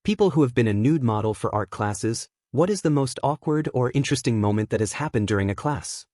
People who have been a nude model for art classes, what is the most awkward or interesting moment that has happened during a class?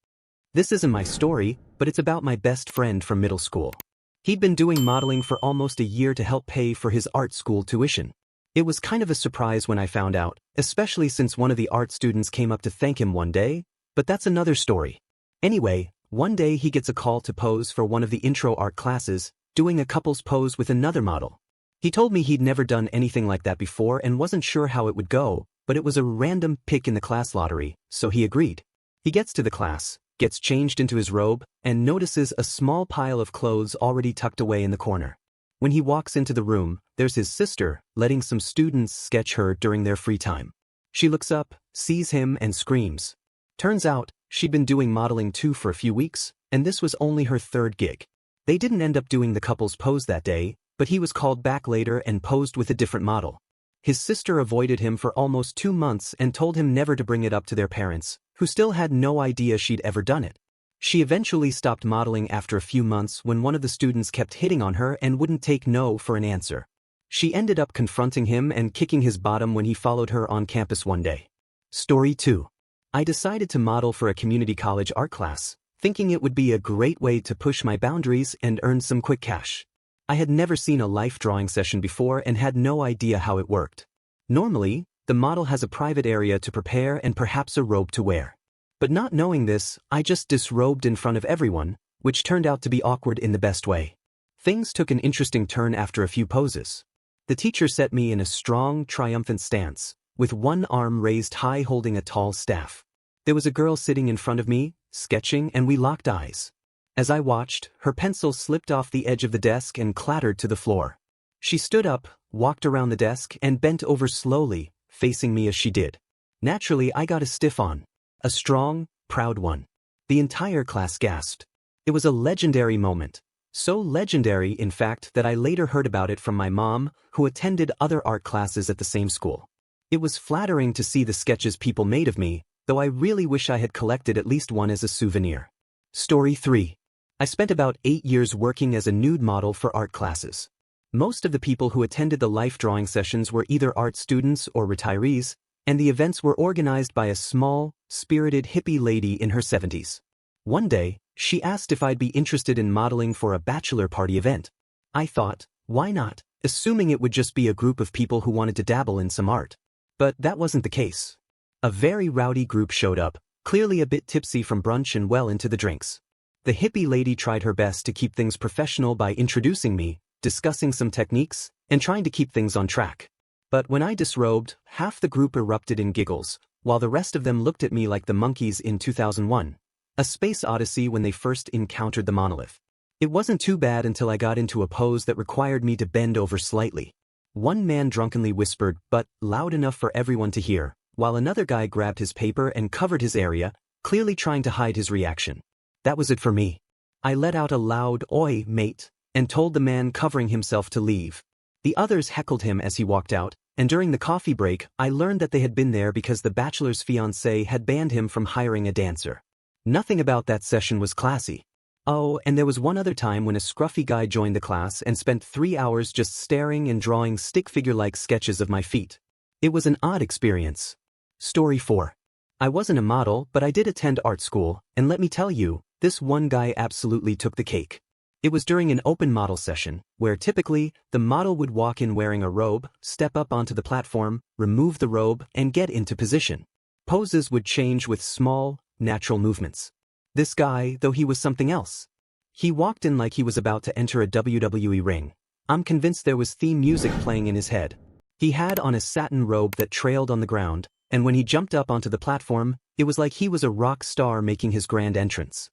This isn't my story, but it's about my best friend from middle school. He'd been doing modeling for almost a year to help pay for his art school tuition. It was kind of a surprise when I found out, especially since one of the art students came up to thank him one day, but that's another story. Anyway, one day he gets a call to pose for one of the intro art classes, doing a couple's pose with another model. He told me he'd never done anything like that before and wasn't sure how it would go, but it was a random pick in the class lottery, so he agreed. He gets to the class, gets changed into his robe, and notices a small pile of clothes already tucked away in the corner. When he walks into the room, there's his sister, letting some students sketch her during their free time. She looks up, sees him, and screams. Turns out, she'd been doing modeling too for a few weeks, and this was only her third gig. They didn't end up doing the couple's pose that day, but he was called back later and posed with a different model. His sister avoided him for almost 2 months and told him never to bring it up to their parents, who still had no idea she'd ever done it. She eventually stopped modeling after a few months when one of the students kept hitting on her and wouldn't take no for an answer. She ended up confronting him and kicking his bottom when he followed her on campus one day. Story 2. I decided to model for a community college art class, thinking it would be a great way to push my boundaries and earn some quick cash. I had never seen a life drawing session before and had no idea how it worked. Normally, the model has a private area to prepare and perhaps a robe to wear. But not knowing this, I just disrobed in front of everyone, which turned out to be awkward in the best way. Things took an interesting turn after a few poses. The teacher set me in a strong, triumphant stance, with one arm raised high holding a tall staff. There was a girl sitting in front of me, sketching, and we locked eyes. As I watched, her pencil slipped off the edge of the desk and clattered to the floor. She stood up, walked around the desk, and bent over slowly, facing me as she did. Naturally, I got a stiff on. A strong, proud one. The entire class gasped. It was a legendary moment. So legendary, in fact, that I later heard about it from my mom, who attended other art classes at the same school. It was flattering to see the sketches people made of me, though I really wish I had collected at least one as a souvenir. Story 3. I spent about 8 years working as a nude model for art classes. Most of the people who attended the life drawing sessions were either art students or retirees, and the events were organized by a small, spirited hippie lady in her 70s. One day, she asked if I'd be interested in modeling for a bachelor party event. I thought, why not, assuming it would just be a group of people who wanted to dabble in some art. But that wasn't the case. A very rowdy group showed up, clearly a bit tipsy from brunch and well into the drinks. The hippie lady tried her best to keep things professional by introducing me, discussing some techniques, and trying to keep things on track. But when I disrobed, half the group erupted in giggles, while the rest of them looked at me like the monkeys in 2001, A Space Odyssey, when they first encountered the monolith. It wasn't too bad until I got into a pose that required me to bend over slightly. One man drunkenly whispered, but loud enough for everyone to hear, while another guy grabbed his paper and covered his area, clearly trying to hide his reaction. That was it for me. I let out a loud "Oi, mate," and told the man covering himself to leave. The others heckled him as he walked out, and during the coffee break, I learned that they had been there because the bachelor's fiancé had banned him from hiring a dancer. Nothing about that session was classy. Oh, and there was one other time when a scruffy guy joined the class and spent 3 hours just staring and drawing stick figure-like sketches of my feet. It was an odd experience. Story 4. I wasn't a model, but I did attend art school, and let me tell you, this one guy absolutely took the cake. It was during an open model session, where typically, the model would walk in wearing a robe, step up onto the platform, remove the robe, and get into position. Poses would change with small, natural movements. This guy, though, he was something else. He walked in like he was about to enter a WWE ring. I'm convinced there was theme music playing in his head. He had on a satin robe that trailed on the ground, and when he jumped up onto the platform, it was like he was a rock star making his grand entrance.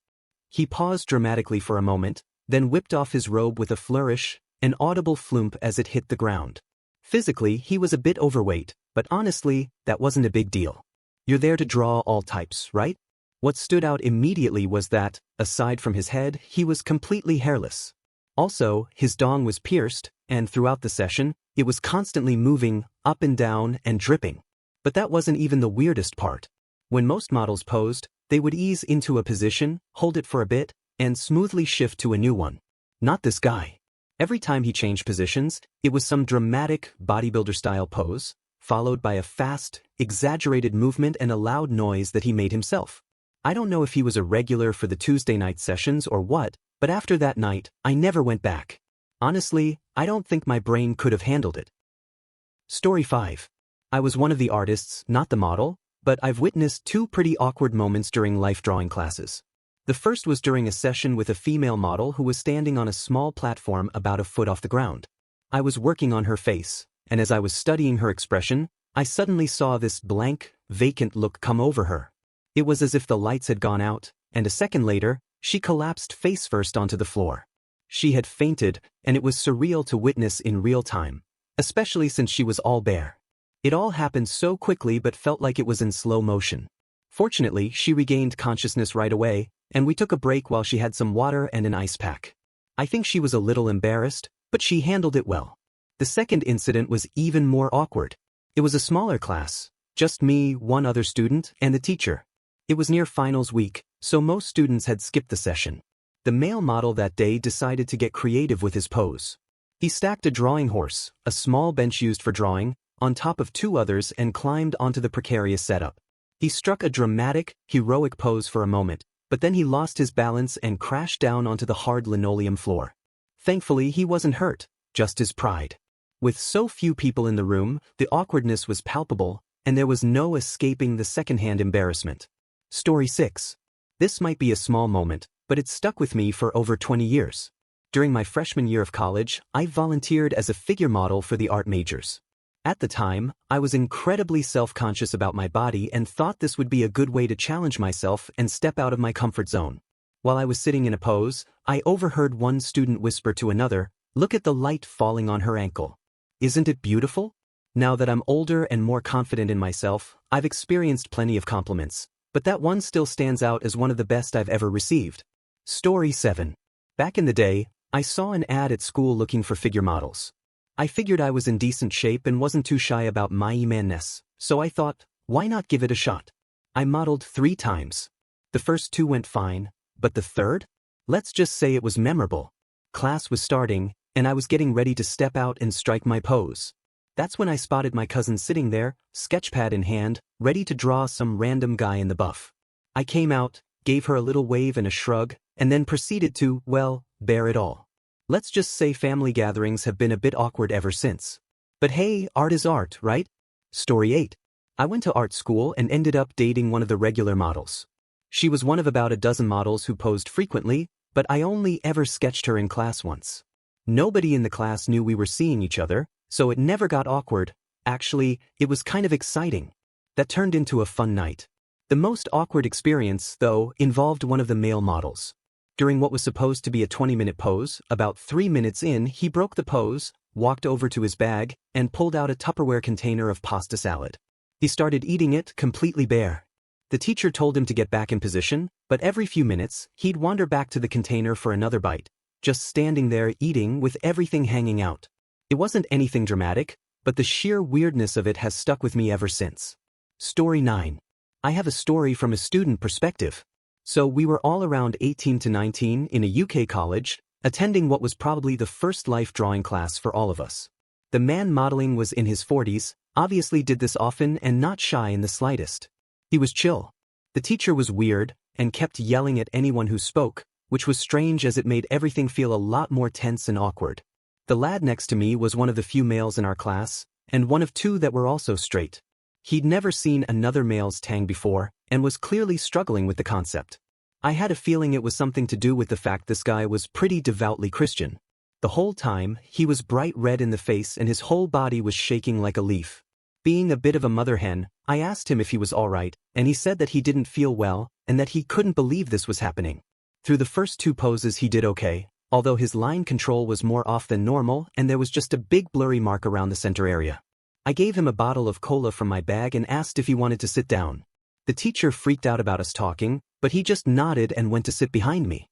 He paused dramatically for a moment, then whipped off his robe with a flourish, an audible flump as it hit the ground. Physically, he was a bit overweight, but honestly, that wasn't a big deal. You're there to draw all types, right? What stood out immediately was that, aside from his head, he was completely hairless. Also, his dong was pierced, and throughout the session, it was constantly moving, up and down, and dripping. But that wasn't even the weirdest part. When most models posed, they would ease into a position, hold it for a bit, and smoothly shift to a new one. Not this guy. Every time he changed positions, it was some dramatic bodybuilder-style pose, followed by a fast, exaggerated movement and a loud noise that he made himself. I don't know if he was a regular for the Tuesday night sessions or what, but after that night, I never went back. Honestly, I don't think my brain could have handled it. Story 5. I was one of the artists, not the model, but I've witnessed two pretty awkward moments during life drawing classes. The first was during a session with a female model who was standing on a small platform about a foot off the ground. I was working on her face, and as I was studying her expression, I suddenly saw this blank, vacant look come over her. It was as if the lights had gone out, and a second later, she collapsed face first onto the floor. She had fainted, and it was surreal to witness in real time, especially since she was all bare. It all happened so quickly but felt like it was in slow motion. Fortunately, she regained consciousness right away, and we took a break while she had some water and an ice pack. I think she was a little embarrassed, but she handled it well. The second incident was even more awkward. It was a smaller class, just me, one other student, and the teacher. It was near finals week, so most students had skipped the session. The male model that day decided to get creative with his pose. He stacked a drawing horse, a small bench used for drawing, on top of two others and climbed onto the precarious setup. He struck a dramatic, heroic pose for a moment, but then he lost his balance and crashed down onto the hard linoleum floor. Thankfully, he wasn't hurt, just his pride. With so few people in the room, the awkwardness was palpable, and there was no escaping the secondhand embarrassment. Story 6. This might be a small moment, but it stuck with me for over 20 years. During my freshman year of college, I volunteered as a figure model for the art majors. At the time, I was incredibly self-conscious about my body and thought this would be a good way to challenge myself and step out of my comfort zone. While I was sitting in a pose, I overheard one student whisper to another, "Look at the light falling on her ankle. Isn't it beautiful?" Now that I'm older and more confident in myself, I've experienced plenty of compliments, but that one still stands out as one of the best I've ever received. Story 7. Back in the day, I saw an ad at school looking for figure models. I figured I was in decent shape and wasn't too shy about my manness, so I thought, why not give it a shot? I modeled 3 times. The first 2 went fine, but the third? Let's just say it was memorable. Class was starting, and I was getting ready to step out and strike my pose. That's when I spotted my cousin sitting there, sketchpad in hand, ready to draw some random guy in the buff. I came out, gave her a little wave and a shrug, and then proceeded to, well, bear it all. Let's just say family gatherings have been a bit awkward ever since. But hey, art is art, right? Story 8. I went to art school and ended up dating one of the regular models. She was one of about a dozen models who posed frequently, but I only ever sketched her in class once. Nobody in the class knew we were seeing each other, so it never got awkward. Actually, it was kind of exciting. That turned into a fun night. The most awkward experience, though, involved one of the male models. During what was supposed to be a 20-minute pose, about 3 minutes in, he broke the pose, walked over to his bag, and pulled out a Tupperware container of pasta salad. He started eating it completely bare. The teacher told him to get back in position, but every few minutes, he'd wander back to the container for another bite, just standing there eating with everything hanging out. It wasn't anything dramatic, but the sheer weirdness of it has stuck with me ever since. Story 9. I have a story from a student perspective. So we were all around 18 to 19 in a UK college, attending what was probably the first life drawing class for all of us. The man modeling was in his 40s, obviously did this often and not shy in the slightest. He was chill. The teacher was weird, and kept yelling at anyone who spoke, which was strange as it made everything feel a lot more tense and awkward. The lad next to me was one of the few males in our class, and one of 2 that were also straight. He'd never seen another male's tang before, and was clearly struggling with the concept. I had a feeling it was something to do with the fact this guy was pretty devoutly Christian. The whole time, he was bright red in the face and his whole body was shaking like a leaf. Being a bit of a mother hen, I asked him if he was alright, and he said that he didn't feel well, and that he couldn't believe this was happening. Through the first 2 poses he did okay, although his line control was more off than normal and there was just a big blurry mark around the center area. I gave him a bottle of cola from my bag and asked if he wanted to sit down. The teacher freaked out about us talking, but he just nodded and went to sit behind me.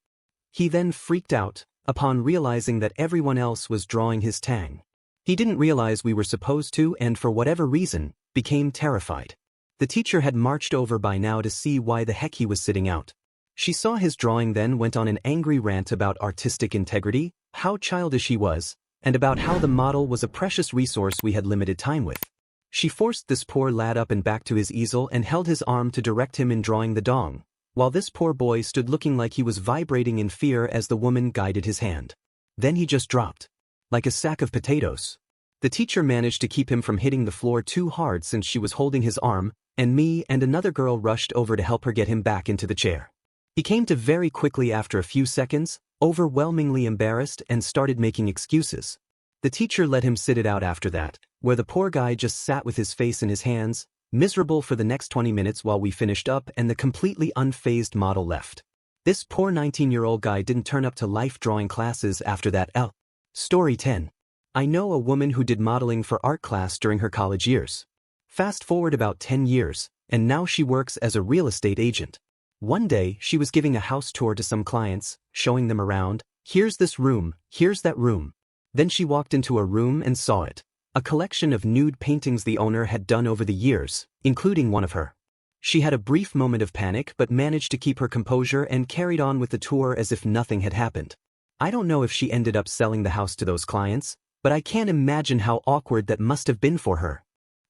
He then freaked out, upon realizing that everyone else was drawing his tang. He didn't realize we were supposed to and for whatever reason, became terrified. The teacher had marched over by now to see why the heck he was sitting out. She saw his drawing then went on an angry rant about artistic integrity, how childish he was, and about how the model was a precious resource we had limited time with. She forced this poor lad up and back to his easel and held his arm to direct him in drawing the dong, while this poor boy stood looking like he was vibrating in fear as the woman guided his hand. Then he just dropped. Like a sack of potatoes. The teacher managed to keep him from hitting the floor too hard since she was holding his arm, and me and another girl rushed over to help her get him back into the chair. He came to very quickly after a few seconds, overwhelmingly embarrassed, and started making excuses. The teacher let him sit it out after that, where the poor guy just sat with his face in his hands, miserable for the next 20 minutes while we finished up and the completely unfazed model left. This poor 19-year-old guy didn't turn up to life drawing classes after that. Story 10. I know a woman who did modeling for art class during her college years. Fast forward about 10 years, and now she works as a real estate agent. One day, she was giving a house tour to some clients, showing them around. Here's this room, here's that room. Then she walked into a room and saw it. A collection of nude paintings the owner had done over the years, including one of her. She had a brief moment of panic but managed to keep her composure and carried on with the tour as if nothing had happened. I don't know if she ended up selling the house to those clients, but I can't imagine how awkward that must have been for her.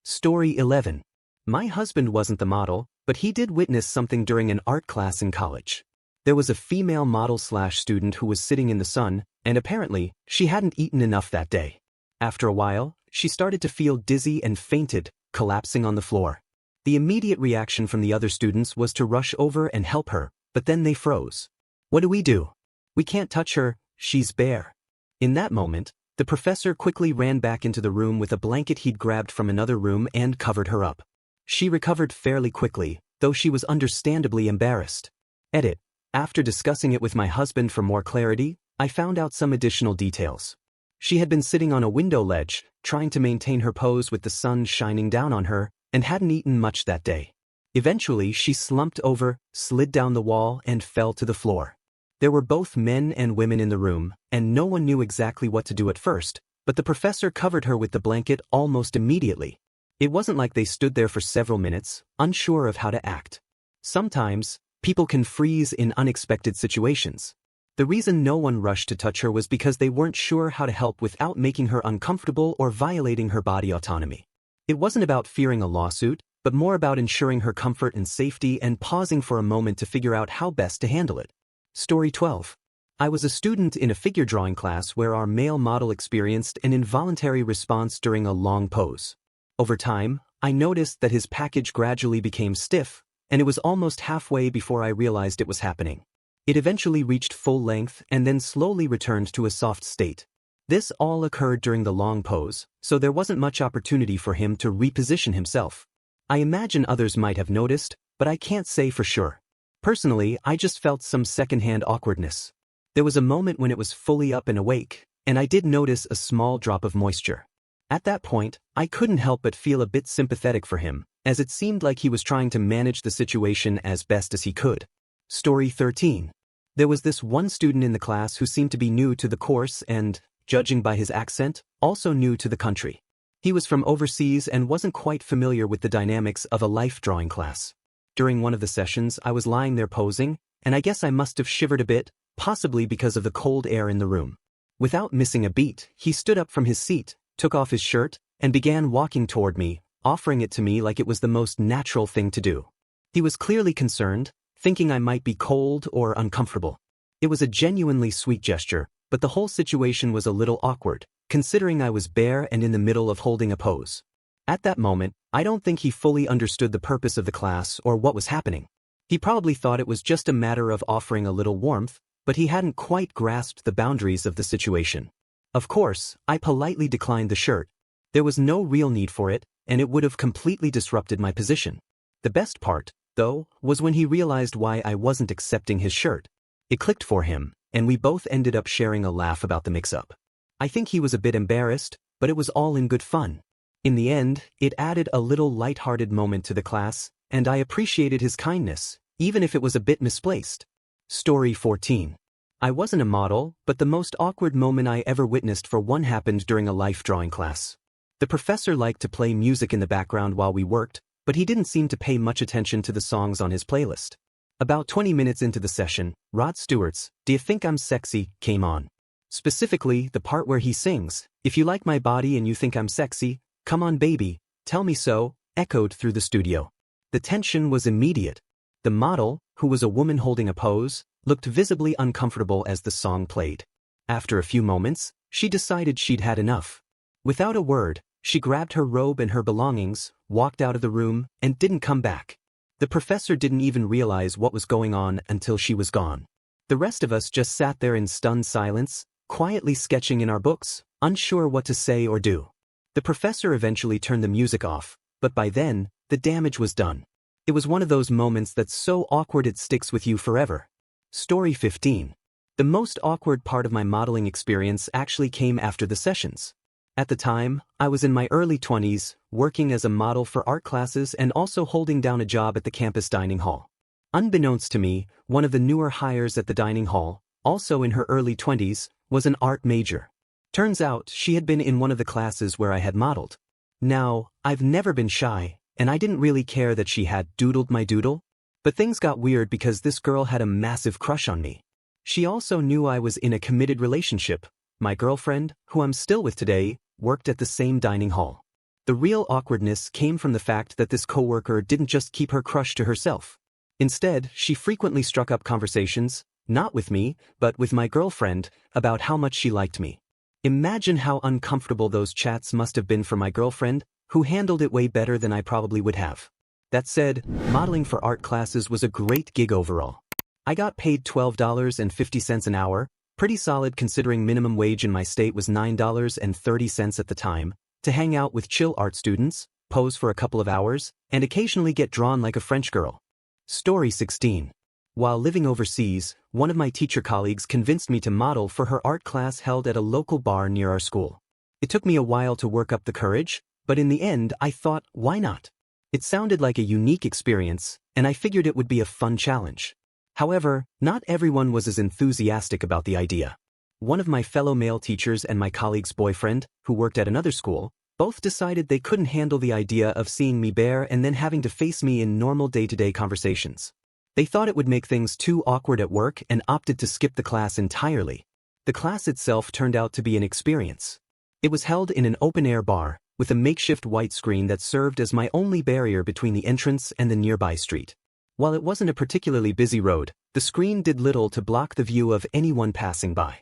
Story 11. My husband wasn't the model, but he did witness something during an art class in college. There was a female model/student who was sitting in the sun, and apparently, she hadn't eaten enough that day. After a while, she started to feel dizzy and fainted, collapsing on the floor. The immediate reaction from the other students was to rush over and help her, but then they froze. What do? We can't touch her, she's bare. In that moment, the professor quickly ran back into the room with a blanket he'd grabbed from another room and covered her up. She recovered fairly quickly, though she was understandably embarrassed. Edit. After discussing it with my husband for more clarity, I found out some additional details. She had been sitting on a window ledge, trying to maintain her pose with the sun shining down on her, and hadn't eaten much that day. Eventually, she slumped over, slid down the wall, and fell to the floor. There were both men and women in the room, and no one knew exactly what to do at first, but the professor covered her with the blanket almost immediately. It wasn't like they stood there for several minutes, unsure of how to act. Sometimes, people can freeze in unexpected situations. The reason no one rushed to touch her was because they weren't sure how to help without making her uncomfortable or violating her body autonomy. It wasn't about fearing a lawsuit, but more about ensuring her comfort and safety and pausing for a moment to figure out how best to handle it. Story 12. I was a student in a figure drawing class where our male model experienced an involuntary response during a long pose. Over time, I noticed that his package gradually became stiff, and it was almost halfway before I realized it was happening. It eventually reached full length and then slowly returned to a soft state. This all occurred during the long pose, so there wasn't much opportunity for him to reposition himself. I imagine others might have noticed, but I can't say for sure. Personally, I just felt some secondhand awkwardness. There was a moment when it was fully up and awake, and I did notice a small drop of moisture. At that point, I couldn't help but feel a bit sympathetic for him, as it seemed like he was trying to manage the situation as best as he could. Story 13. There was this one student in the class who seemed to be new to the course and, judging by his accent, also new to the country. He was from overseas and wasn't quite familiar with the dynamics of a life drawing class. During one of the sessions, I was lying there posing, and I guess I must have shivered a bit, possibly because of the cold air in the room. Without missing a beat, he stood up from his seat, took off his shirt, and began walking toward me, offering it to me like it was the most natural thing to do. He was clearly concerned, thinking I might be cold or uncomfortable. It was a genuinely sweet gesture, but the whole situation was a little awkward, considering I was bare and in the middle of holding a pose. At that moment, I don't think he fully understood the purpose of the class or what was happening. He probably thought it was just a matter of offering a little warmth, but he hadn't quite grasped the boundaries of the situation. Of course, I politely declined the shirt. There was no real need for it, and it would have completely disrupted my position. The best part, though, was when he realized why I wasn't accepting his shirt. It clicked for him, and we both ended up sharing a laugh about the mix-up. I think he was a bit embarrassed, but it was all in good fun. In the end, it added a little light-hearted moment to the class, and I appreciated his kindness, even if it was a bit misplaced. Story 14. I wasn't a model, but the most awkward moment I ever witnessed for one happened during a life drawing class. The professor liked to play music in the background while we worked, but he didn't seem to pay much attention to the songs on his playlist. About 20 minutes into the session, Rod Stewart's "Do You Think I'm Sexy" came on. Specifically, the part where he sings, "If you like my body and you think I'm sexy, come on baby, tell me so," echoed through the studio. The tension was immediate. The model, who was a woman holding a pose, looked visibly uncomfortable as the song played. After a few moments, she decided she'd had enough. Without a word, she grabbed her robe and her belongings, walked out of the room, and didn't come back. The professor didn't even realize what was going on until she was gone. The rest of us just sat there in stunned silence, quietly sketching in our books, unsure what to say or do. The professor eventually turned the music off, but by then, the damage was done. It was one of those moments that's so awkward it sticks with you forever. Story 15. The most awkward part of my modeling experience actually came after the sessions. At the time, I was in my early 20s, working as a model for art classes and also holding down a job at the campus dining hall. Unbeknownst to me, one of the newer hires at the dining hall, also in her early 20s, was an art major. Turns out she had been in one of the classes where I had modeled. Now, I've never been shy, and I didn't really care that she had doodled my doodle. But things got weird because this girl had a massive crush on me. She also knew I was in a committed relationship. My girlfriend, who I'm still with today, worked at the same dining hall. The real awkwardness came from the fact that this coworker didn't just keep her crush to herself. Instead, she frequently struck up conversations, not with me, but with my girlfriend, about how much she liked me. Imagine how uncomfortable those chats must have been for my girlfriend, who handled it way better than I probably would have. That said, modeling for art classes was a great gig overall. I got paid $12.50 an hour, pretty solid considering minimum wage in my state was $9.30 at the time, to hang out with chill art students, pose for a couple of hours, and occasionally get drawn like a French girl. Story 16. While living overseas, one of my teacher colleagues convinced me to model for her art class held at a local bar near our school. It took me a while to work up the courage, but in the end I thought, why not? It sounded like a unique experience, and I figured it would be a fun challenge. However, not everyone was as enthusiastic about the idea. One of my fellow male teachers and my colleague's boyfriend, who worked at another school, both decided they couldn't handle the idea of seeing me bare and then having to face me in normal day-to-day conversations. They thought it would make things too awkward at work and opted to skip the class entirely. The class itself turned out to be an experience. It was held in an open-air bar, with a makeshift white screen that served as my only barrier between the entrance and the nearby street. While it wasn't a particularly busy road, the screen did little to block the view of anyone passing by.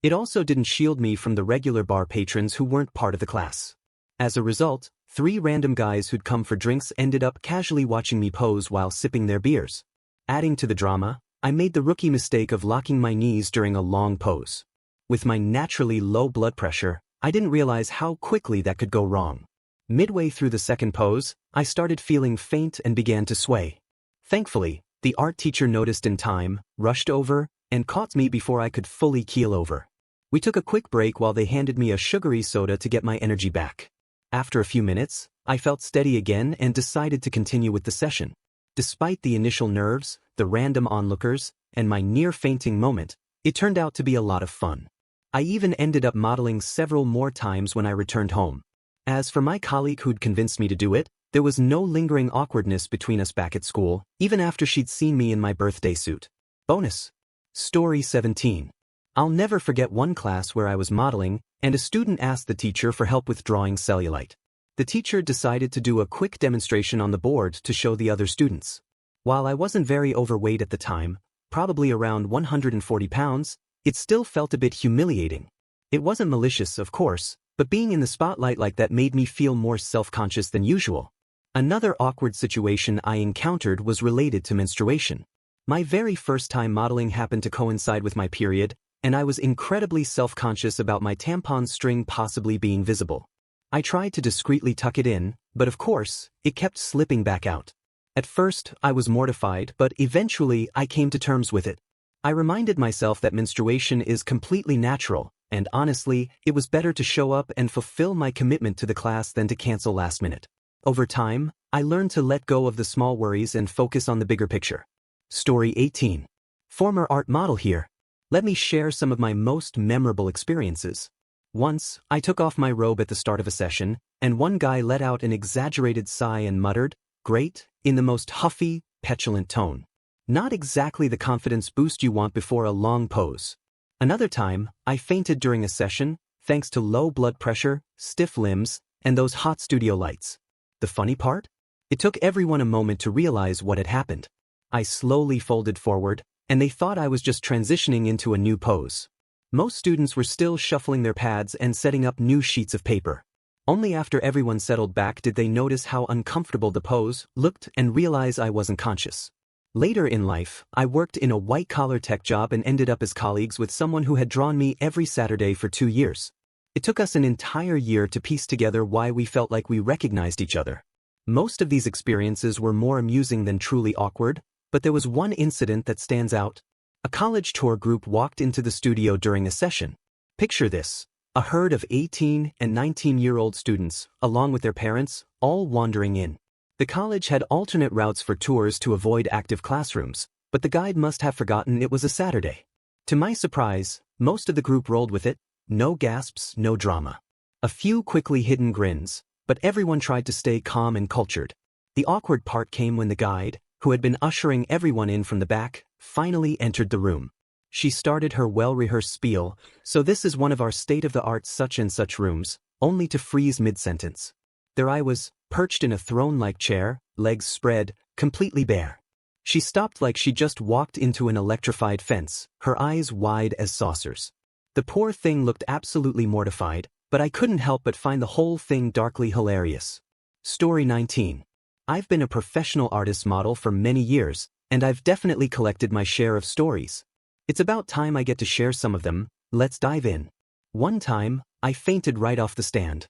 It also didn't shield me from the regular bar patrons who weren't part of the class. As a result, 3 random guys who'd come for drinks ended up casually watching me pose while sipping their beers. Adding to the drama, I made the rookie mistake of locking my knees during a long pose. With my naturally low blood pressure, I didn't realize how quickly that could go wrong. Midway through the second pose, I started feeling faint and began to sway. Thankfully, the art teacher noticed in time, rushed over, and caught me before I could fully keel over. We took a quick break while they handed me a sugary soda to get my energy back. After a few minutes, I felt steady again and decided to continue with the session. Despite the initial nerves, the random onlookers, and my near-fainting moment, it turned out to be a lot of fun. I even ended up modeling several more times when I returned home. As for my colleague who'd convinced me to do it, there was no lingering awkwardness between us back at school, even after she'd seen me in my birthday suit. Bonus. Story 17. I'll never forget one class where I was modeling, and a student asked the teacher for help with drawing cellulite. The teacher decided to do a quick demonstration on the board to show the other students. While I wasn't very overweight at the time, probably around 140 pounds, it still felt a bit humiliating. It wasn't malicious, of course, but being in the spotlight like that made me feel more self-conscious than usual. Another awkward situation I encountered was related to menstruation. My very first time modeling happened to coincide with my period, and I was incredibly self-conscious about my tampon string possibly being visible. I tried to discreetly tuck it in, but of course, it kept slipping back out. At first, I was mortified, but eventually I came to terms with it. I reminded myself that menstruation is completely natural, and honestly, it was better to show up and fulfill my commitment to the class than to cancel last minute. Over time, I learned to let go of the small worries and focus on the bigger picture. Story 18. Former art model here. Let me share some of my most memorable experiences. Once, I took off my robe at the start of a session, and one guy let out an exaggerated sigh and muttered, "Great," in the most huffy, petulant tone. Not exactly the confidence boost you want before a long pose. Another time, I fainted during a session, thanks to low blood pressure, stiff limbs, and those hot studio lights. The funny part? It took everyone a moment to realize what had happened. I slowly folded forward, and they thought I was just transitioning into a new pose. Most students were still shuffling their pads and setting up new sheets of paper. Only after everyone settled back did they notice how uncomfortable the pose looked and realize I wasn't conscious. Later in life, I worked in a white-collar tech job and ended up as colleagues with someone who had drawn me every Saturday for 2 years. It took us an entire year to piece together why we felt like we recognized each other. Most of these experiences were more amusing than truly awkward, but there was one incident that stands out. A college tour group walked into the studio during a session. Picture this, a herd of 18 and 19-year-old students, along with their parents, all wandering in. The college had alternate routes for tours to avoid active classrooms, but the guide must have forgotten it was a Saturday. To my surprise, most of the group rolled with it, no gasps, no drama. A few quickly hidden grins, but everyone tried to stay calm and cultured. The awkward part came when the guide, who had been ushering everyone in from the back, finally entered the room. She started her well-rehearsed spiel, "So this is one of our state-of-the-art such-and-such rooms," only to freeze mid-sentence. There I was, perched in a throne-like chair, legs spread, completely bare. She stopped like she just walked into an electrified fence, her eyes wide as saucers. The poor thing looked absolutely mortified, but I couldn't help but find the whole thing darkly hilarious. Story 19. I've been a professional artist model for many years, and I've definitely collected my share of stories. It's about time I get to share some of them. Let's dive in. One time, I fainted right off the stand.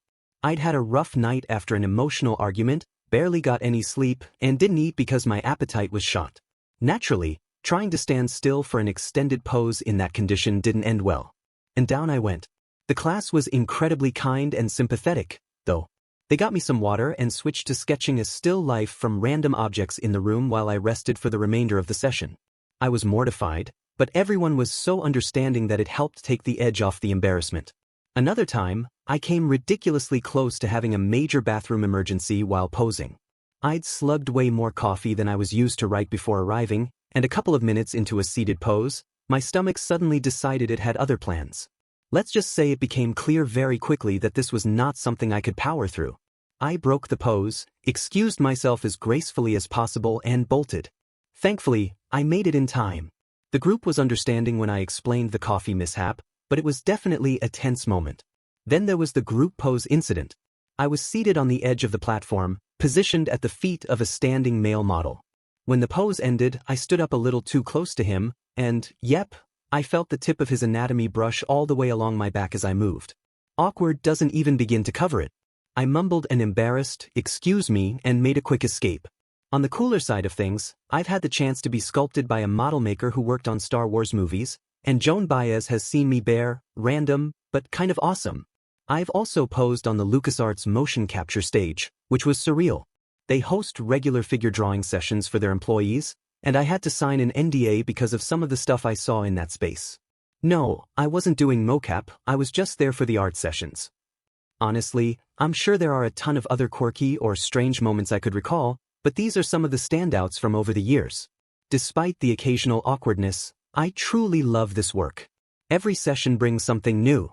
I'd had a rough night after an emotional argument, barely got any sleep, and didn't eat because my appetite was shot. Naturally, trying to stand still for an extended pose in that condition didn't end well. And down I went. The class was incredibly kind and sympathetic, though. They got me some water and switched to sketching a still life from random objects in the room while I rested for the remainder of the session. I was mortified, but everyone was so understanding that it helped take the edge off the embarrassment. Another time, I came ridiculously close to having a major bathroom emergency while posing. I'd slugged way more coffee than I was used to right before arriving, and a couple of minutes into a seated pose, my stomach suddenly decided it had other plans. Let's just say it became clear very quickly that this was not something I could power through. I broke the pose, excused myself as gracefully as possible, and bolted. Thankfully, I made it in time. The group was understanding when I explained the coffee mishap, but it was definitely a tense moment. Then there was the group pose incident. I was seated on the edge of the platform, positioned at the feet of a standing male model. When the pose ended, I stood up a little too close to him, and, yep, I felt the tip of his anatomy brush all the way along my back as I moved. Awkward doesn't even begin to cover it. I mumbled an embarrassed, "Excuse me," and made a quick escape. On the cooler side of things, I've had the chance to be sculpted by a model maker who worked on Star Wars movies, and Joan Baez has seen me bare, random, but kind of awesome. I've also posed on the LucasArts motion capture stage, which was Surreal. They host regular figure drawing sessions for their employees, and I had to sign an NDA because of some of the stuff I saw in that space. No, I wasn't doing mocap, I was just there for the art sessions. Honestly, I'm sure there are a ton of other quirky or strange moments I could recall, but these are some of the standouts from over the years. Despite the occasional awkwardness, I truly love this work. Every session brings something new.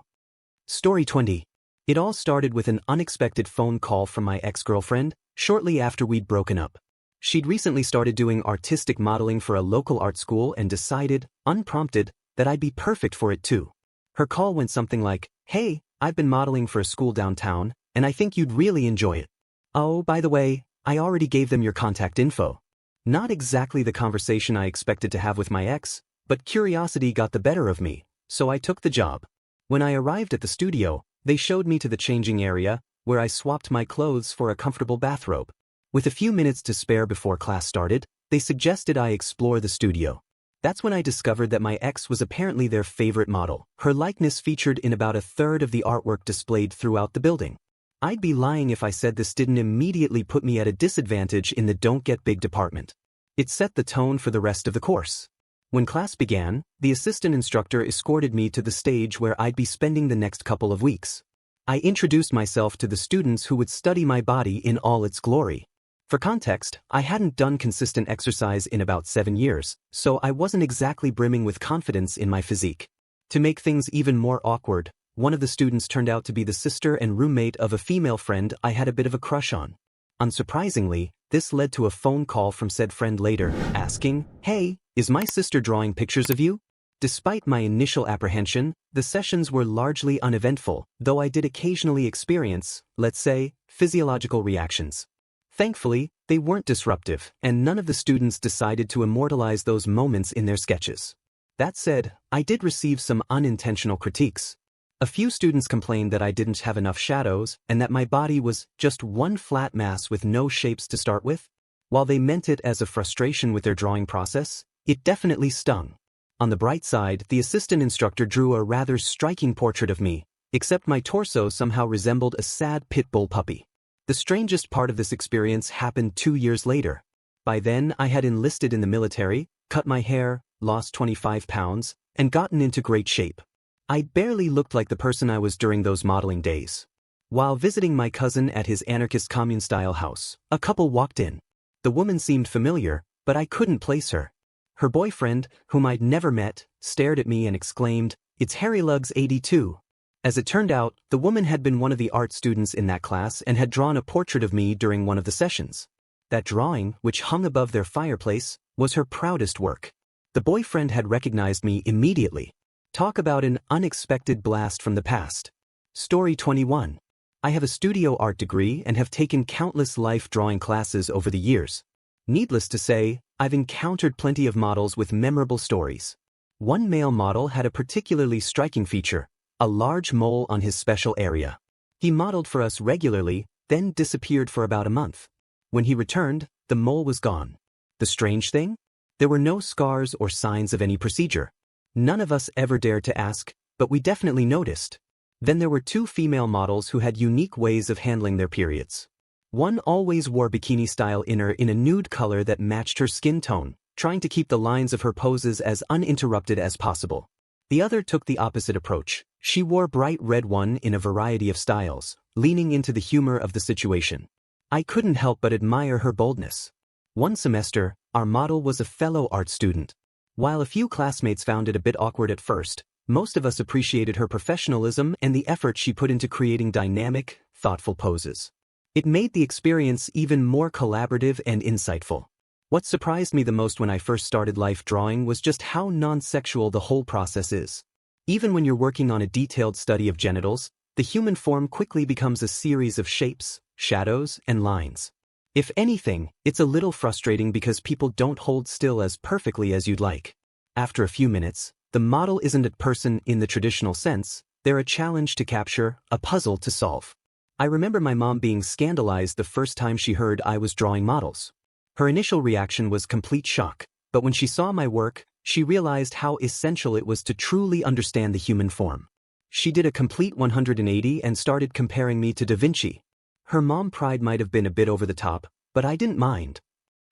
Story 20. It all started with an unexpected phone call from my ex-girlfriend, shortly after we'd broken up. She'd recently started doing artistic modeling for a local art school and decided, unprompted, that I'd be perfect for it too. Her call went something like, "Hey, I've been modeling for a school downtown, and I think you'd really enjoy it. Oh, by the way, I already gave them your contact info." Not exactly the conversation I expected to have with my ex, but curiosity got the better of me, so I took the job. When I arrived at the studio, they showed me to the changing area, where I swapped my clothes for a comfortable bathrobe. With a few minutes to spare before class started, they suggested I explore the studio. That's when I discovered that my ex was apparently their favorite model. Her likeness featured in about a third of the artwork displayed throughout the building. I'd be lying if I said this didn't immediately put me at a disadvantage in the don't get big department. It set the tone for the rest of the course. When class began, the assistant instructor escorted me to the stage where I'd be spending the next couple of weeks. I introduced myself to the students who would study my body in all its glory. For context, I hadn't done consistent exercise in about 7 years, so I wasn't exactly brimming with confidence in my physique. To make things even more awkward, one of the students turned out to be the sister and roommate of a female friend I had a bit of a crush on. Unsurprisingly, this led to a phone call from said friend later, asking, "Hey, is my sister drawing pictures of you?" Despite my initial apprehension, the sessions were largely uneventful, though I did occasionally experience, let's say, physiological reactions. Thankfully, they weren't disruptive, and none of the students decided to immortalize those moments in their sketches. That said, I did receive some unintentional critiques. A few students complained that I didn't have enough shadows and that my body was just one flat mass with no shapes to start with. While they meant it as a frustration with their drawing process, it definitely stung. On the bright side, the assistant instructor drew a rather striking portrait of me, except my torso somehow resembled a sad pit bull puppy. The strangest part of this experience happened 2 years later. By then, I had enlisted in the military, cut my hair, lost 25 pounds, and gotten into great shape. I barely looked like the person I was during those modeling days. While visiting my cousin at his anarchist commune-style house, a couple walked in. The woman seemed familiar, but I couldn't place her. Her boyfriend, whom I'd never met, stared at me and exclaimed, "It's Harry Lugs 82. As it turned out, the woman had been one of the art students in that class and had drawn a portrait of me during one of the sessions. That drawing, which hung above their fireplace, was her proudest work. The boyfriend had recognized me immediately. Talk about an unexpected blast from the past. Story 21. I have a studio art degree and have taken countless life drawing classes over the years. Needless to say, I've encountered plenty of models with memorable stories. One male model had a particularly striking feature, a large mole on his special area. He modeled for us regularly, then disappeared for about a month. When he returned, the mole was gone. The strange thing? There were no scars or signs of any procedure. None of us ever dared to ask, but we definitely noticed. Then there were 2 female models who had unique ways of handling their periods. One always wore bikini-style inner in a nude color that matched her skin tone, trying to keep the lines of her poses as uninterrupted as possible. The other took the opposite approach. She wore bright red one in a variety of styles, leaning into the humor of the situation. I couldn't help but admire her boldness. One semester, our model was a fellow art student. While a few classmates found it a bit awkward at first, most of us appreciated her professionalism and the effort she put into creating dynamic, thoughtful poses. It made the experience even more collaborative and insightful. What surprised me the most when I first started life drawing was just how non-sexual the whole process is. Even when you're working on a detailed study of genitals, the human form quickly becomes a series of shapes, shadows, and lines. If anything, it's a little frustrating because people don't hold still as perfectly as you'd like. After a few minutes, the model isn't a person in the traditional sense, they're a challenge to capture, a puzzle to solve. I remember my mom being scandalized the first time she heard I was drawing models. Her initial reaction was complete shock, but when she saw my work, she realized how essential it was to truly understand the human form. She did a complete 180 and started comparing me to Da Vinci. Her mom pride might have been a bit over the top, but I didn't mind.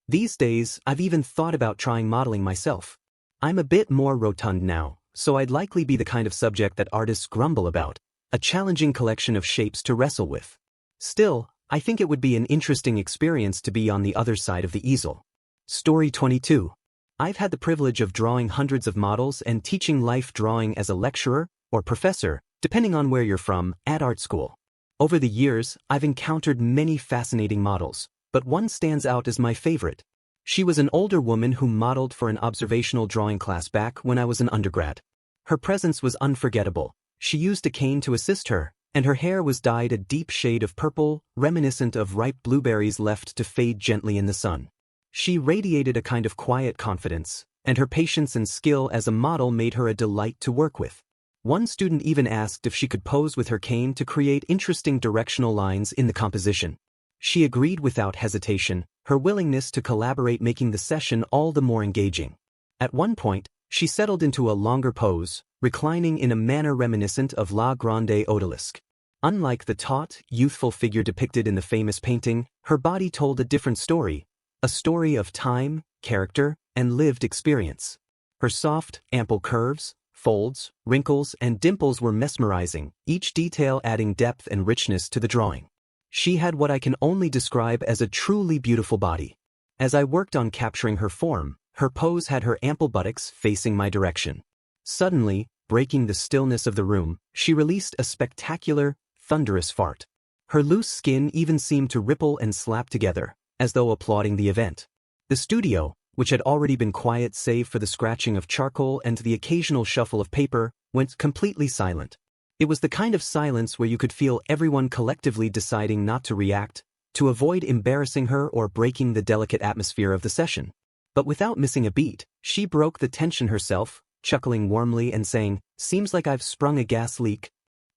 These days, I've even thought about trying modeling myself. I'm a bit more rotund now, so I'd likely be the kind of subject that artists grumble about, a challenging collection of shapes to wrestle with. Still, I think it would be an interesting experience to be on the other side of the easel. Story 22. I've had the privilege of drawing hundreds of models and teaching life drawing as a lecturer or professor, depending on where you're from, at art school. Over the years, I've encountered many fascinating models, but one stands out as my favorite. She was an older woman who modeled for an observational drawing class back when I was an undergrad. Her presence was unforgettable. She used a cane to assist her, and her hair was dyed a deep shade of purple, reminiscent of ripe blueberries left to fade gently in the sun. She radiated a kind of quiet confidence, and her patience and skill as a model made her a delight to work with. One student even asked if she could pose with her cane to create interesting directional lines in the composition. She agreed without hesitation, her willingness to collaborate making the session all the more engaging. At one point, she settled into a longer pose, reclining in a manner reminiscent of La Grande Odalisque. Unlike the taut, youthful figure depicted in the famous painting, her body told a different story, a story of time, character, and lived experience. Her soft, ample curves, folds, wrinkles, and dimples were mesmerizing, each detail adding depth and richness to the drawing. She had what I can only describe as a truly beautiful body. As I worked on capturing her form, her pose had her ample buttocks facing my direction. Suddenly, breaking the stillness of the room, she released a spectacular, thunderous fart. Her loose skin even seemed to ripple and slap together, as though applauding the event. The studio, which had already been quiet save for the scratching of charcoal and the occasional shuffle of paper, went completely silent. It was the kind of silence where you could feel everyone collectively deciding not to react, to avoid embarrassing her or breaking the delicate atmosphere of the session. But without missing a beat, she broke the tension herself, chuckling warmly and saying, "Seems like I've sprung a gas leak."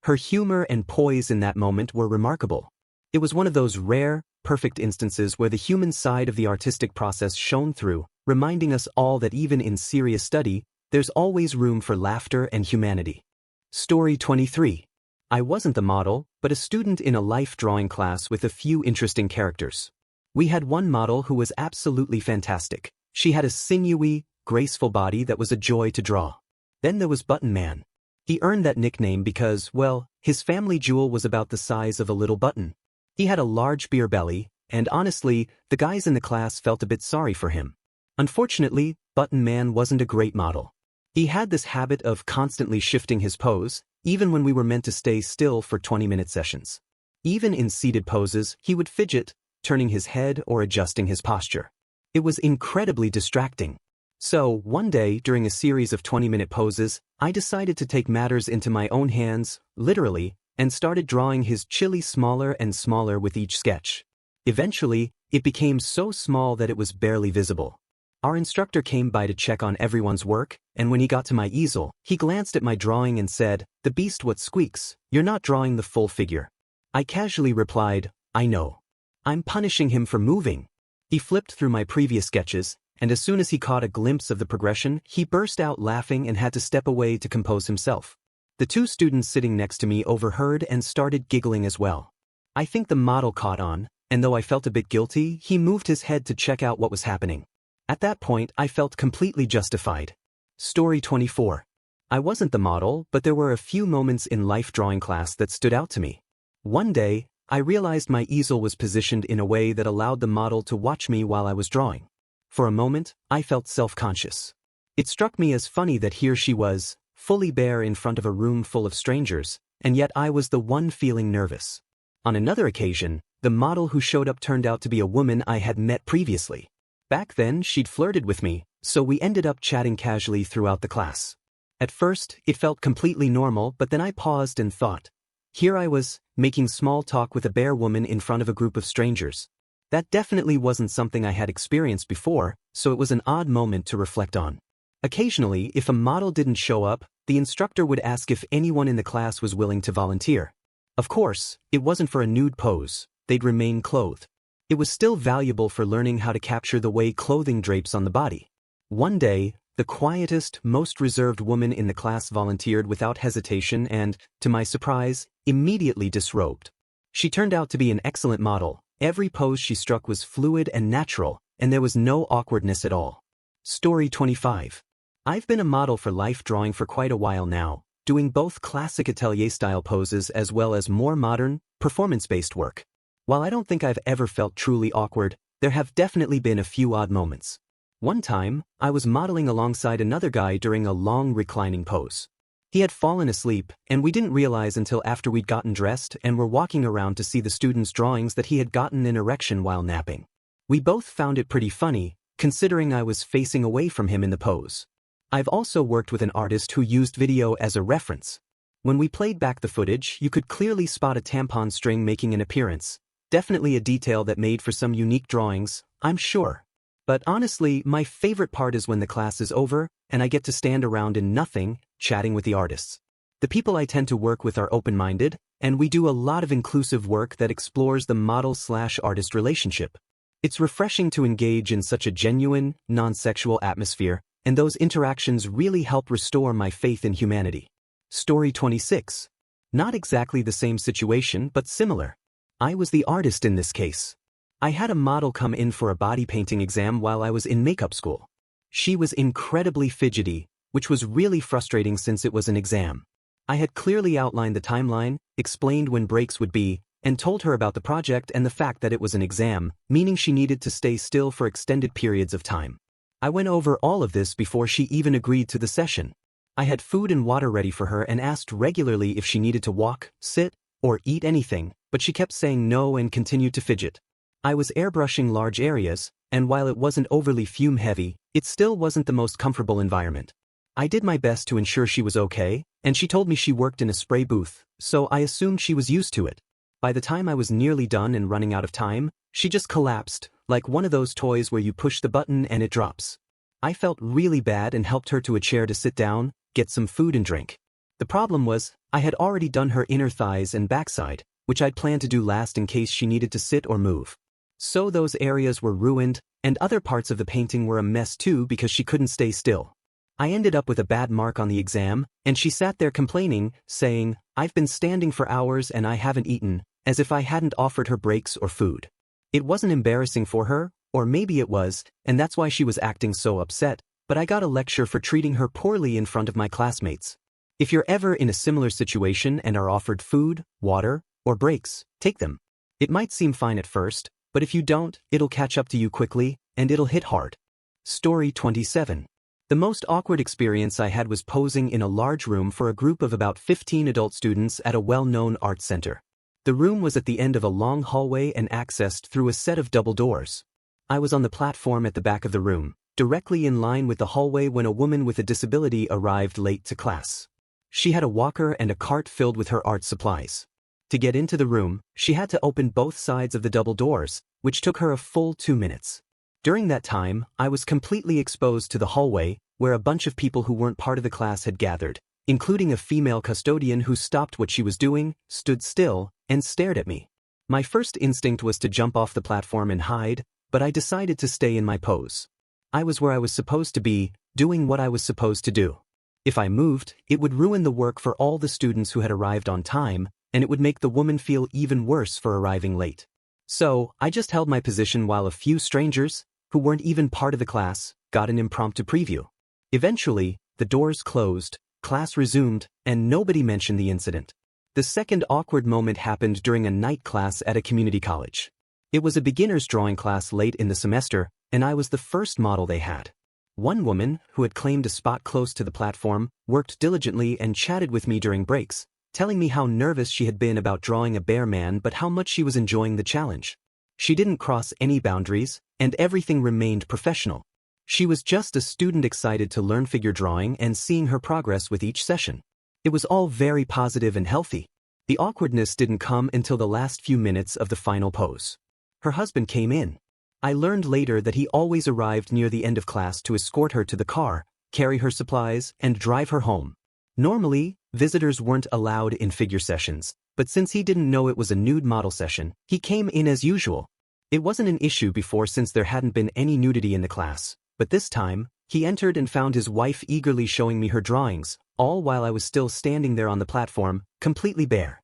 Her humor and poise in that moment were remarkable. It was one of those rare, perfect instances where the human side of the artistic process shone through, reminding us all that even in serious study, there's always room for laughter and humanity. Story 23. I wasn't the model, but a student in a life drawing class with a few interesting characters. We had one model who was absolutely fantastic. She had a sinewy, graceful body that was a joy to draw. Then there was Button Man. He earned that nickname because, well, his family jewel was about the size of a little button. He had a large beer belly, and honestly, the guys in the class felt a bit sorry for him. Unfortunately, Button Man wasn't a great model. He had this habit of constantly shifting his pose, even when we were meant to stay still for 20-minute sessions. Even in seated poses, he would fidget, turning his head or adjusting his posture. It was incredibly distracting. So, one day, during a series of 20-minute poses, I decided to take matters into my own hands, literally, and started drawing his chili smaller and smaller with each sketch. Eventually, it became so small that it was barely visible. Our instructor came by to check on everyone's work, and when he got to my easel, he glanced at my drawing and said, "The beast what squeaks, you're not drawing the full figure." I casually replied, "I know. I'm punishing him for moving." He flipped through my previous sketches, and as soon as he caught a glimpse of the progression, he burst out laughing and had to step away to compose himself. The two students sitting next to me overheard and started giggling as well. I think the model caught on, and though I felt a bit guilty, he moved his head to check out what was happening. At that point, I felt completely justified. Story 24. I wasn't the model, but there were a few moments in life drawing class that stood out to me. One day, I realized my easel was positioned in a way that allowed the model to watch me while I was drawing. For a moment, I felt self-conscious. It struck me as funny that here she was, fully bare in front of a room full of strangers, and yet I was the one feeling nervous. On another occasion, the model who showed up turned out to be a woman I had met previously. Back then, she'd flirted with me, so we ended up chatting casually throughout the class. At first, it felt completely normal, but then I paused and thought. Here I was, making small talk with a bare woman in front of a group of strangers. That definitely wasn't something I had experienced before, so it was an odd moment to reflect on. Occasionally, if a model didn't show up, the instructor would ask if anyone in the class was willing to volunteer. Of course, it wasn't for a nude pose, they'd remain clothed. It was still valuable for learning how to capture the way clothing drapes on the body. One day, the quietest, most reserved woman in the class volunteered without hesitation and, to my surprise, immediately disrobed. She turned out to be an excellent model. Every pose she struck was fluid and natural, and there was no awkwardness at all. Story 25. I've been a model for life drawing for quite a while now, doing both classic atelier-style poses as well as more modern, performance-based work. While I don't think I've ever felt truly awkward, there have definitely been a few odd moments. One time, I was modeling alongside another guy during a long reclining pose. He had fallen asleep, and we didn't realize until after we'd gotten dressed and were walking around to see the students' drawings that he had gotten an erection while napping. We both found it pretty funny, considering I was facing away from him in the pose. I've also worked with an artist who used video as a reference. When we played back the footage, you could clearly spot a tampon string making an appearance. Definitely a detail that made for some unique drawings, I'm sure. But honestly, my favorite part is when the class is over, and I get to stand around in nothing, chatting with the artists. The people I tend to work with are open-minded, and we do a lot of inclusive work that explores the model-slash-artist relationship. It's refreshing to engage in such a genuine, non-sexual atmosphere, and those interactions really help restore my faith in humanity. Story 26. Not exactly the same situation, but similar. I was the artist in this case. I had a model come in for a body painting exam while I was in makeup school. She was incredibly fidgety, which was really frustrating since it was an exam. I had clearly outlined the timeline, explained when breaks would be, and told her about the project and the fact that it was an exam, meaning she needed to stay still for extended periods of time. I went over all of this before she even agreed to the session. I had food and water ready for her and asked regularly if she needed to walk, sit, or eat anything, but she kept saying no and continued to fidget. I was airbrushing large areas, and while it wasn't overly fume-heavy, it still wasn't the most comfortable environment. I did my best to ensure she was okay, and she told me she worked in a spray booth, so I assumed she was used to it. By the time I was nearly done and running out of time, she just collapsed, like one of those toys where you push the button and it drops. I felt really bad and helped her to a chair to sit down, get some food and drink. The problem was, I had already done her inner thighs and backside, which I'd planned to do last in case she needed to sit or move. So those areas were ruined, and other parts of the painting were a mess too because she couldn't stay still. I ended up with a bad mark on the exam, and she sat there complaining, saying, "I've been standing for hours and I haven't eaten," as if I hadn't offered her breaks or food. It wasn't embarrassing for her, or maybe it was, and that's why she was acting so upset, but I got a lecture for treating her poorly in front of my classmates. If you're ever in a similar situation and are offered food, water, or breaks, take them. It might seem fine at first, but if you don't, it'll catch up to you quickly, and it'll hit hard. Story 27. The most awkward experience I had was posing in a large room for a group of about 15 adult students at a well-known art center. The room was at the end of a long hallway and accessed through a set of double doors. I was on the platform at the back of the room, directly in line with the hallway when a woman with a disability arrived late to class. She had a walker and a cart filled with her art supplies. To get into the room, she had to open both sides of the double doors, which took her a full 2 minutes. During that time, I was completely exposed to the hallway, where a bunch of people who weren't part of the class had gathered, including a female custodian who stopped what she was doing, stood still, and stared at me. My first instinct was to jump off the platform and hide, but I decided to stay in my pose. I was where I was supposed to be, doing what I was supposed to do. If I moved, it would ruin the work for all the students who had arrived on time, and it would make the woman feel even worse for arriving late. So, I just held my position while a few strangers, who weren't even part of the class, got an impromptu preview. Eventually, the doors closed, class resumed, and nobody mentioned the incident. The second awkward moment happened during a night class at a community college. It was a beginner's drawing class late in the semester, and I was the first model they had. One woman, who had claimed a spot close to the platform, worked diligently and chatted with me during breaks, telling me how nervous she had been about drawing a bear man but how much she was enjoying the challenge. She didn't cross any boundaries, and everything remained professional. She was just a student excited to learn figure drawing and seeing her progress with each session. It was all very positive and healthy. The awkwardness didn't come until the last few minutes of the final pose. Her husband came in. I learned later that he always arrived near the end of class to escort her to the car, carry her supplies, and drive her home. Normally, visitors weren't allowed in figure sessions, but since he didn't know it was a nude model session, he came in as usual. It wasn't an issue before since there hadn't been any nudity in the class, but this time, he entered and found his wife eagerly showing me her drawings, all while I was still standing there on the platform, completely bare.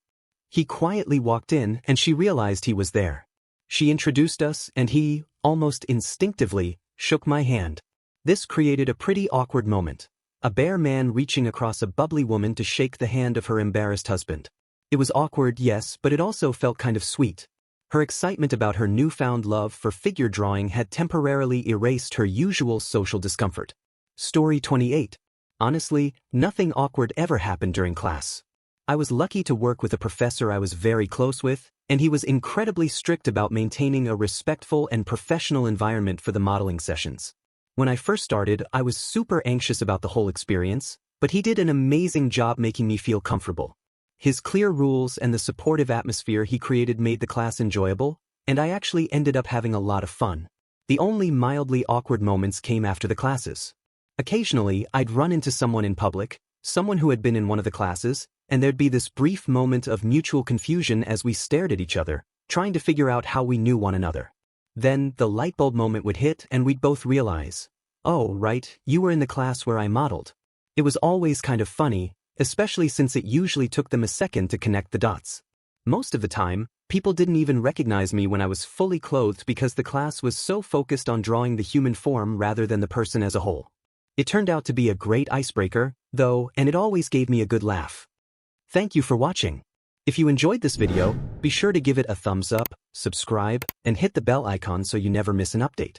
He quietly walked in and she realized he was there. She introduced us and he, almost instinctively, shook my hand. This created a pretty awkward moment. A bare man reaching across a bubbly woman to shake the hand of her embarrassed husband. It was awkward, yes, but it also felt kind of sweet. Her excitement about her newfound love for figure drawing had temporarily erased her usual social discomfort. Story 28. Honestly, nothing awkward ever happened during class. I was lucky to work with a professor I was very close with, and he was incredibly strict about maintaining a respectful and professional environment for the modeling sessions. When I first started, I was super anxious about the whole experience, but he did an amazing job making me feel comfortable. His clear rules and the supportive atmosphere he created made the class enjoyable, and I actually ended up having a lot of fun. The only mildly awkward moments came after the classes. Occasionally, I'd run into someone in public, someone who had been in one of the classes, and there'd be this brief moment of mutual confusion as we stared at each other, trying to figure out how we knew one another. Then, the light bulb moment would hit and we'd both realize, "Oh, right, you were in the class where I modeled." It was always kind of funny, especially since it usually took them a second to connect the dots. Most of the time, people didn't even recognize me when I was fully clothed because the class was so focused on drawing the human form rather than the person as a whole. It turned out to be a great icebreaker, though, and it always gave me a good laugh. Thank you for watching. If you enjoyed this video, be sure to give it a thumbs up, subscribe, and hit the bell icon so you never miss an update.